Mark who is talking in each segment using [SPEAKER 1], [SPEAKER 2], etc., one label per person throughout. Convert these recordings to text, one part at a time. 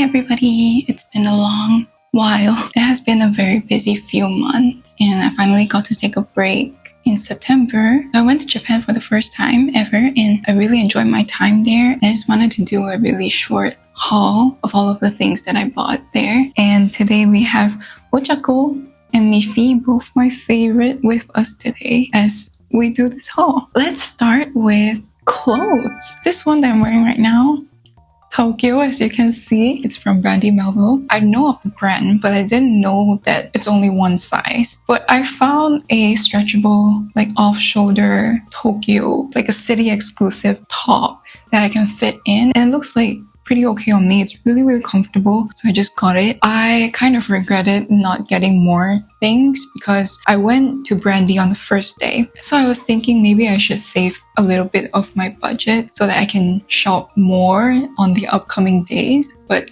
[SPEAKER 1] everybody, it's been a long while. It has been a very busy few months and I finally got to take a break in September. I went to Japan for the first time ever and I really enjoyed my time there. I just wanted to do a really short haul of all of the things that I bought there. And today we have Ochako and Mifi, both my favorite, with us today as we do this haul. Let's start with clothes. This one that I'm wearing right now, Tokyo, as you can see, it's from Brandy Melville. I know of the brand, but I didn't know that it's only one size. But I found a stretchable, like off-shoulder Tokyo, like a city exclusive top that I can fit in. And it looks like pretty okay on me. It's really, really comfortable. So I just got it. I kind of regretted not getting more things because I went to Brandy on the first day. So I was thinking maybe I should save a little bit of my budget so that I can shop more on the upcoming days. But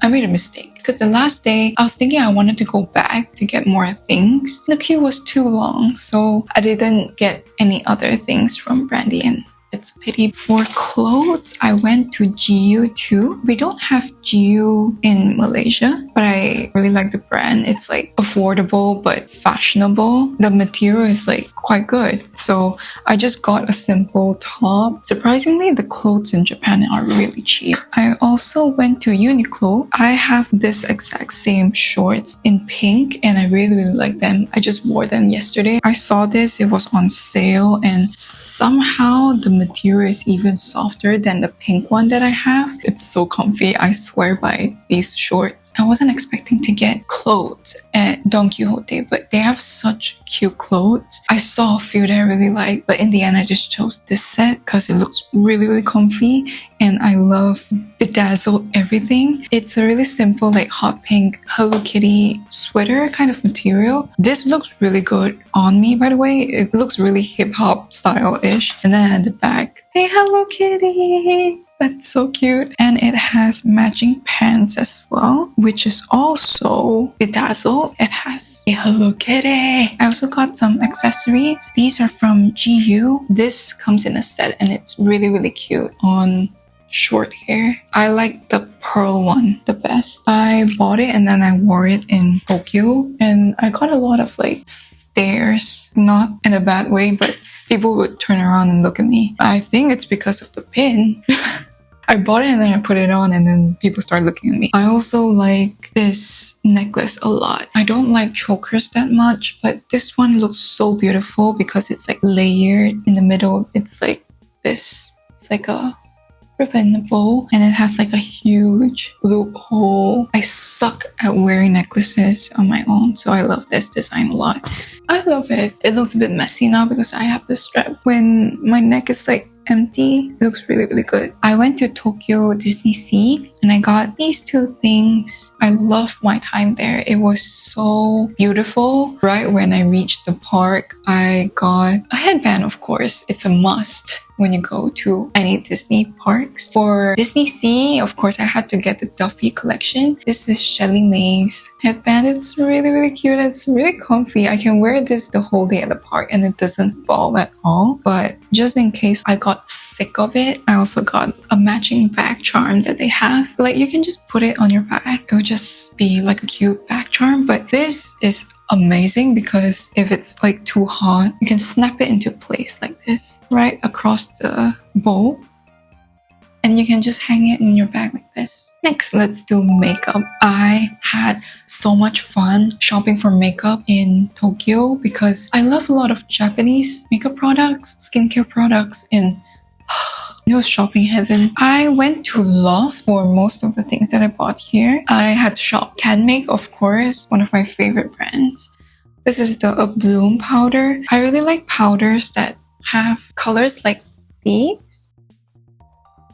[SPEAKER 1] I made a mistake because the last day I was thinking I wanted to go back to get more things. The queue was too long, so I didn't get any other things from Brandy, and it's a pity. For clothes, I went to GU too. We don't have GU in Malaysia, but I really like the brand. It's like affordable but fashionable. The material is like quite good. So I just got a simple top. Surprisingly, the clothes in Japan are really cheap. I also went to Uniqlo. I have this exact same shorts in pink and I really, really like them. I just wore them yesterday. I saw this, it was on sale, and somehow the material is even softer than the pink one that I have. It's so comfy, I swear by these shorts. I wasn't expecting to get clothes at Don Quijote, but they have such cute clothes. I saw a few that I really liked, but in the end I just chose this set because it looks really, really comfy and I love bedazzled everything. It's a really simple like hot pink Hello Kitty sweater kind of material. This looks really good on me, by the way. It looks really hip-hop style-ish. And then at the back, hey Hello Kitty! That's so cute. And it has matching pants as well, which is also bedazzled. It has a Hello Kitty. I also got some accessories. These are from GU. This comes in a set and it's really, really cute on short hair. I like the pearl one the best. I bought it and then I wore it in Tokyo and I got a lot of like stares, not in a bad way, but people would turn around and look at me. I think it's because of the pin. I bought it and then I put it on and then people start looking at me. I also like this necklace a lot. I don't like chokers that much, but this one looks so beautiful because it's like layered in the middle. It's like this. It's like a ribbon bow and it has like a huge loophole. I suck at wearing necklaces on my own, so I love this design a lot. I love it. It looks a bit messy now because I have this strap. When my neck is like empty, it looks really, really good. I went to Tokyo Disney Sea and I got these two things. I loved my time there. It was so beautiful. Right when I reached the park, I got a headband, of course. It's a must when you go to any Disney parks. For Disney Sea, of course, I had to get the Duffy collection. This is Shelly Mae's headband. It's really, really cute. It's really comfy. I can wear this the whole day at the park and it doesn't fall at all. But just in case I got sick of it, I also got a matching back charm that they have. Like you can just put it on your back. It would just be like a cute back charm. But this is amazing because if it's like too hot, you can snap it into place like this, right across the bowl. And you can just hang it in your bag like this. Next, let's do makeup. I had so much fun shopping for makeup in Tokyo because I love a lot of Japanese makeup products, skincare products, and it was shopping heaven. I went to Loft for most of the things that I bought here. I had to shop CanMake, of course, one of my favorite brands. This is the Bloom powder. I really like powders that have colors like these.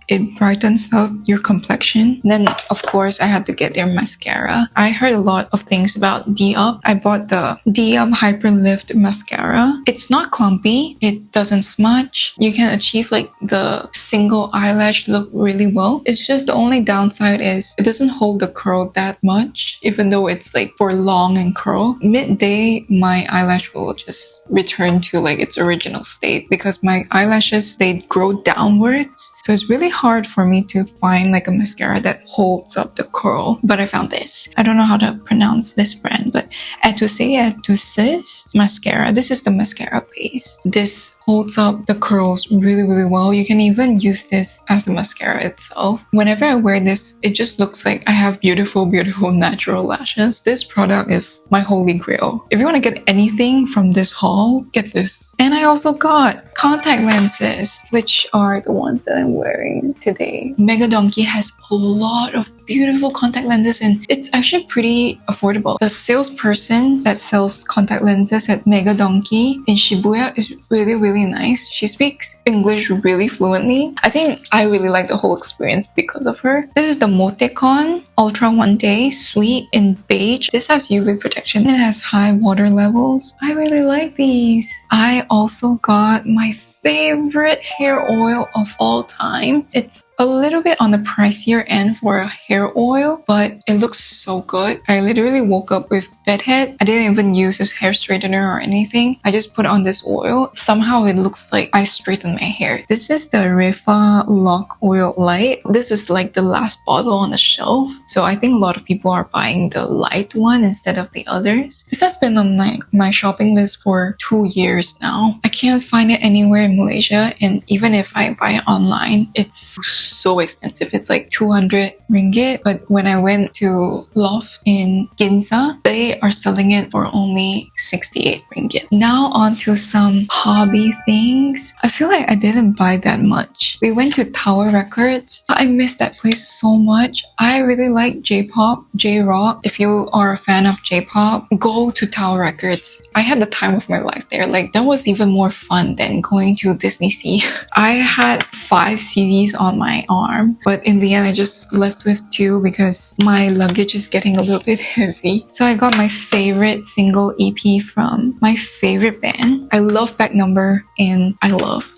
[SPEAKER 1] It brightens up your complexion. Then, of course, I had to get their mascara. I heard a lot of things about D-Up. I bought the D-Up Hyper Lift Mascara. It's not clumpy. It doesn't smudge. You can achieve like the single eyelash look really well. It's just the only downside is it doesn't hold the curl that much, even though it's like for long and curl. Midday, my eyelash will just return to like its original state because my eyelashes, they grow downwards. So it's really hard for me to find like a mascara that holds up the curl, but I found this. I don't know how to pronounce this brand, but Etuses mascara. This is the mascara base. This holds up the curls really well. You can even use this as a mascara itself. Whenever I wear this, it just looks like I have beautiful natural lashes. This product is my holy grail. If you want to get anything from this haul, get this. And I also got contact lenses, which are the ones that I'm wearing today. Mega Donki has a lot of beautiful contact lenses and it's actually pretty affordable. The salesperson that sells contact lenses at Mega Donki in Shibuya is really nice. She speaks English really fluently. I think I really like the whole experience because of her. This is the Motecon Ultra One Day Sweet in beige. This has UV protection. It has high water levels. I really like these. I also got my favorite hair oil of all time. It's a little bit on the pricier end for a hair oil, but it looks so good. I literally woke up with bedhead. I didn't even use this hair straightener or anything. I just put on this oil. Somehow it looks like I straightened my hair. This is the Refa Lock Oil Light. This is like the last bottle on the shelf. So I think a lot of people are buying the light one instead of the others. This has been on my shopping list for 2 years now. I can't find it anywhere in Malaysia, and even if I buy it online, it's so expensive. It's like 200 ringgit, but when I went to Loft in Ginza, they are selling it for only 68 ringgit. Now on to some hobby things. I feel like I didn't buy that much. We went to Tower Records. I miss that place so much. I really like J-pop, J-rock. If you are a fan of J-pop, go to Tower Records. I had the time of my life there. Like, that was even more fun than going to Disney Sea. I had 5 CDs on my arm, but in the end I just left with 2 because my luggage is getting a little bit heavy. So I got my favorite single EP from my favorite band. I love Back Number and I love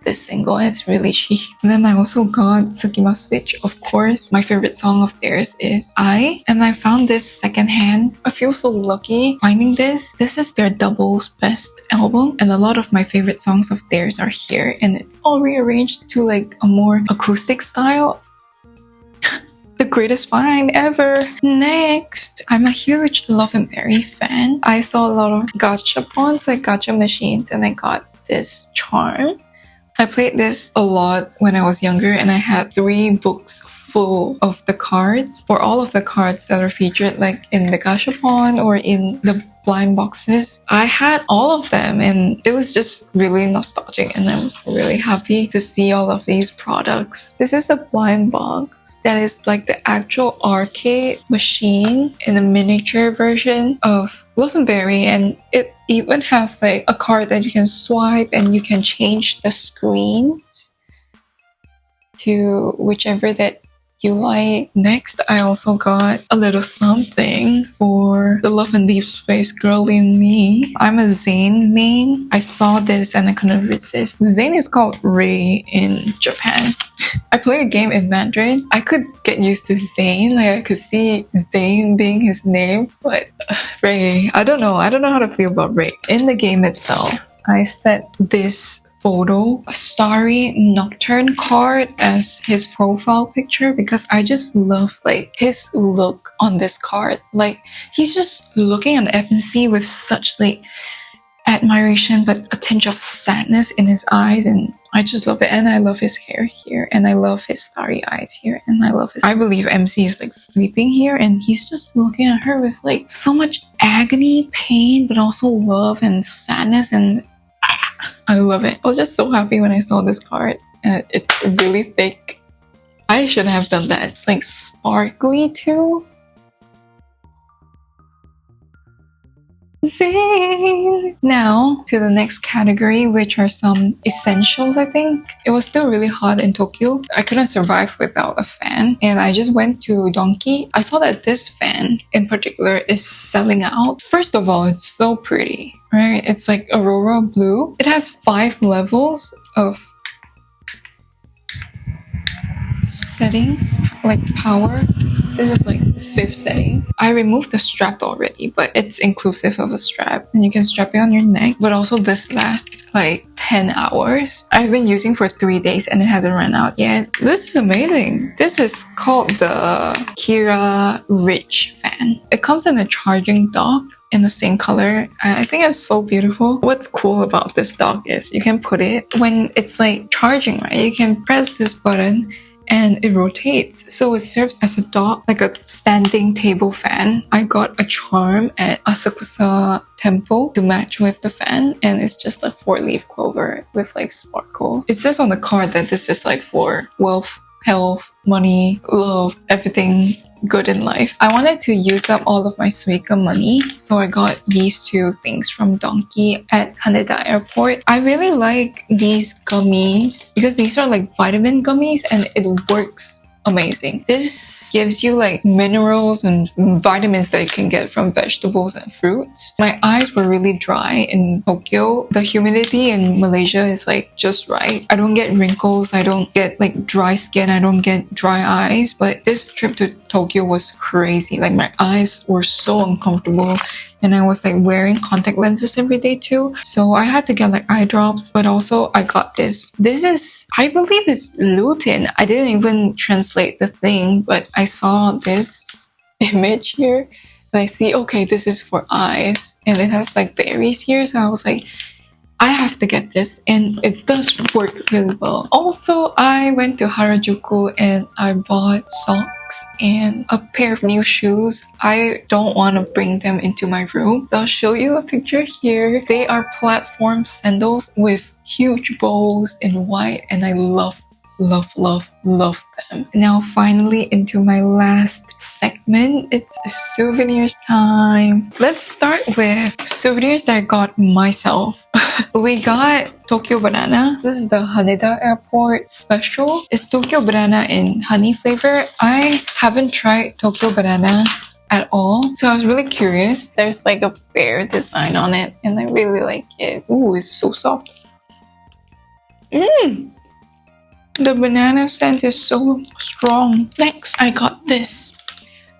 [SPEAKER 1] this single. It's really cheap. And then I also got Tsukima Switch, of course. My favorite song of theirs is and I found this secondhand. I feel so lucky finding this. This is their doubles best album, and a lot of my favorite songs of theirs are here, and it's all rearranged to like a more acoustic style. The greatest find ever. Next, I'm a huge Love and Berry fan. I saw a lot of gachapons, like gacha machines, and I got this charm. I played this a lot when I was younger, and I had 3 books full of the cards, or all of the cards that are featured like in the gachapon or in the blind boxes. I had all of them, and it was just really nostalgic, and I'm really happy to see all of these products. This is a blind box that is like the actual arcade machine in a miniature version of Love and Berry, and it even has like a card that you can swipe and you can change the screens to whichever that you like. Next, I also got a little something for the Love and Deepspace girl in me. I'm a Zayn main. I saw this and I couldn't resist. Zayn is called Ray in Japan. I play a game in Mandarin. I could get used to Zayn, like I could see Zayn being his name, but Ray, I don't know how to feel about Ray. In the game itself, I set this photo, a Starry Nocturne card as his profile picture because I just love like his look on this card. Like, he's just looking at FNC with such like admiration but a tinge of sadness in his eyes, and I just love it. And I love his hair here, and I love his starry eyes here, and I believe MC is like sleeping here, and he's just looking at her with like so much agony, pain, but also love and sadness, and I love it. I was just so happy when I saw this card, and it's really thick. I should have done that. It's like sparkly too. Zayn! Now to the next category, which are some essentials. I think it was still really hot in Tokyo. I couldn't survive without a fan, and I just went to Donki. I saw that this fan in particular is selling out. First of all, it's so pretty, right? It's like Aurora blue. It has 5 levels of setting like power. This is like the 5th setting. I removed the strap already, but it's inclusive of a strap. And you can strap it on your neck. But also this lasts like 10 hours. I've been using for 3 days and it hasn't run out yet. This is amazing. This is called the Kira Rich fan. It comes in a charging dock in the same color. I think it's so beautiful. What's cool about this dock is you can put it when it's like charging, right? You can press this button and it rotates, so it serves as a dock, like a standing table fan. I got a charm at Asakusa Temple to match with the fan, and it's just a 4-leaf clover with like sparkles. It says on the card that this is like for wealth, health, money, love, everything good in life. I wanted to use up all of my Suica money, so I got these 2 things from Donki at Haneda Airport. I really like these gummies because these are like vitamin gummies and it works amazing. This gives you like minerals and vitamins that you can get from vegetables and fruits. My eyes were really dry in Tokyo. The humidity in Malaysia is like just right. I don't get wrinkles, I don't get like dry skin, I don't get dry eyes, but this trip to Tokyo was crazy. Like my eyes were so uncomfortable. And I was like wearing contact lenses every day too. So I had to get like eye drops, but also I got this. This is, I believe it's lutein. I didn't even translate the thing, but I saw this image here and I see, okay, this is for eyes. And it has like berries here. So I was like, I have to get this, and it does work really well. Also, I went to Harajuku and I bought socks and a pair of new shoes. I don't want to bring them into my room, so I'll show you a picture here. They are platform sandals with huge bows in white, and I love them. Now finally into my last segment. It's souvenirs time. Let's start with souvenirs that I got myself. We got Tokyo Banana. This is the Haneda Airport special. It's Tokyo Banana in honey flavor. I haven't tried Tokyo Banana at all, so I was really curious. There's like a bear design on it and I really like it. Ooh, it's so soft. The banana scent is so strong. Next, I got this.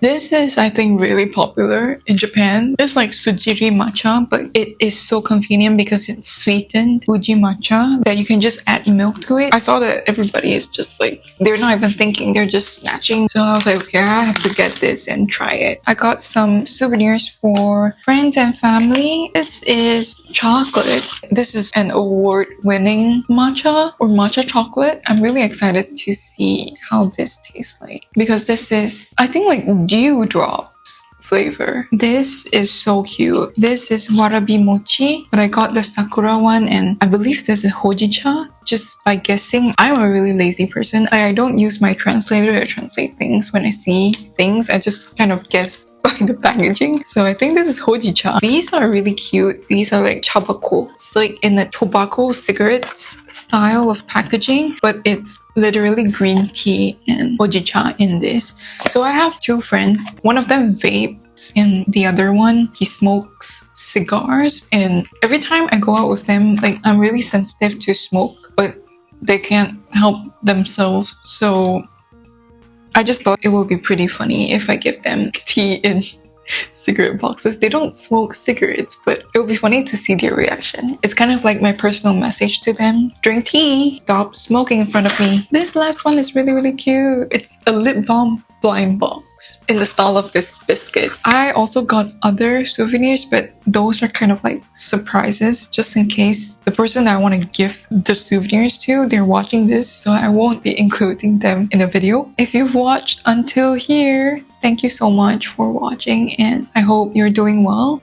[SPEAKER 1] This is, I think, really popular in Japan. It's like tsujiri matcha, but it is so convenient because it's sweetened Fuji matcha that you can just add milk to it. I saw that everybody is just like, they're not even thinking, they're just snatching. So I was like, okay, I have to get this and try it. I got some souvenirs for friends and family. This is chocolate. This is an award-winning matcha or matcha chocolate. I'm really excited to see how this tastes like because this is, I think, like dewdrops flavor. This is so cute. This is warabi mochi, but I got the sakura one and I believe this is hojicha. Just by guessing, I'm a really lazy person. I don't use my translator to translate things. When I see things, I just kind of guess by the packaging. So I think this is hojicha. These are really cute. These are like chabako. It's like in a tobacco cigarettes style of packaging, but it's literally green tea and hojicha in this. So I have 2 friends. One of them vapes and the other one, he smokes cigars. And every time I go out with them, like I'm really sensitive to smoke, but they can't help themselves. So I just thought it would be pretty funny if I give them tea in cigarette boxes. They don't smoke cigarettes, but it would be funny to see their reaction. It's kind of like my personal message to them. Drink tea. Stop smoking in front of me. This last one is really, really cute. It's a lip balm blind box in the style of this biscuit. I also got other souvenirs, but those are kind of like surprises just in case the person that I want to give the souvenirs to, they're watching this, so I won't be including them in the video. If you've watched until here, thank you so much for watching and I hope you're doing well.